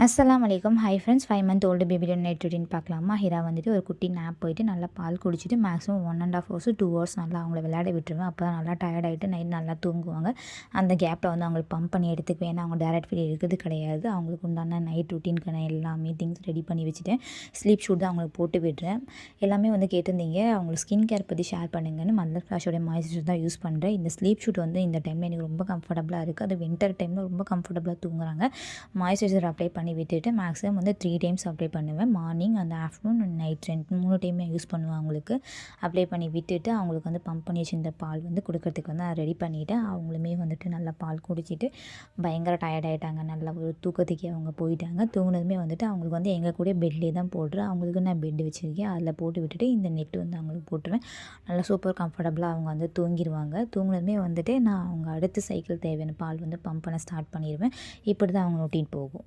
அஸ்ஸலாமு அலைக்கும். Hi friends, 5 month old பேபியோட நைட் ரொட்டீன் பார்க்கலாமா? ஹிரா வந்துட்டு ஒரு குட்டி நேப் போயிட்டு நல்லா பால் குடிச்சிட்டு மேக்ஸிமம் 1½ ஹவர்ஸ் 2 ஹவர்ஸ் நல்லா அவங்கள விளையாட விட்டுருவேன். அப்போ தான் நல்லா டயர்ட் ஆகிட்டு நைட் நல்லா தூங்குவாங்க. அந்த கேப்பில் வந்து அவங்களுக்கு பம்ப் பண்ணி எடுத்துக்குவேன். ஏன்னா அவங்க டேரக்ட் ஃபீட் இருக்கிறது கிடையாது. அவங்களுக்கு உண்டான நைட் ரொட்டீனுக்கான எல்லாமே திங்ஸ் ரெடி பண்ணி வச்சுட்டேன். ஸ்லீப் ஷூட் தான் அவங்களுக்கு போட்டு விடுறேன். எல்லாமே வந்து கேட்டிருந்தீங்க, அவங்களுக்கு ஸ்கின் கேர் பற்றி ஷேர் பண்ணுங்கன்னு. மதர் ஃப்ளாஷோட மாய்ஸ்சரைசர் தான் யூஸ் பண்ணுறேன். இந்த ஸ்லீப் ஷூட் வந்து இந்த டைமில் எனக்கு ரொம்ப கம்ஃபர்டபுளாக இருக்குது. அது வின்டர் டைமில் ரொம்ப கம்ஃபர்டபுளாக தூங்குறாங்க. மாய்ஸ்சரைசர் அப்ளை பண்ணி விட்டுட்டு மேக்ஸிமம் வந்து 3 டைம்ஸ் அப்ளை பண்ணுவேன். மார்னிங் அந்த ஆஃப்டர்நூன் அண்ட் நைட் 3 டைமே யூஸ் பண்ணுவேன். அவங்களுக்கு அப்ளை பண்ணி விட்டுட்டு அவங்களுக்கு வந்து பம்ப் பண்ணி வச்சிருந்த பால் வந்து கொடுக்கறதுக்கு வந்து ரெடி பண்ணிவிட்டேன். அவங்களுமே வந்துட்டு நல்லா பால் குடிச்சிட்டு பயங்கர டயர்ட் ஆகிட்டாங்க. நல்லா ஒரு தூக்கத்துக்கே அவங்க போயிட்டாங்க. தூங்கினதுமே வந்துட்டு அவங்களுக்கு வந்து எங்கள் கூட பெட்லேயே தான் போடுறேன். அவங்களுக்கு நான் பெட் வச்சுருக்கேன். அதில் போட்டு விட்டுட்டு இந்த நெட்டு வந்து அவங்களுக்கு போட்டுருவேன். நல்லா சூப்பர் கம்ஃபர்டபுளாக அவங்க வந்து தூங்கிடுவாங்க. தூங்கினதுமே வந்துட்டு நான் அவங்க அடுத்த சைக்கிள் தேவையான பால் வந்து பம்ப் பண்ண ஸ்டார்ட் பண்ணிடுவேன். இப்படி தான் அவங்க ரொட்டீன் போகும்.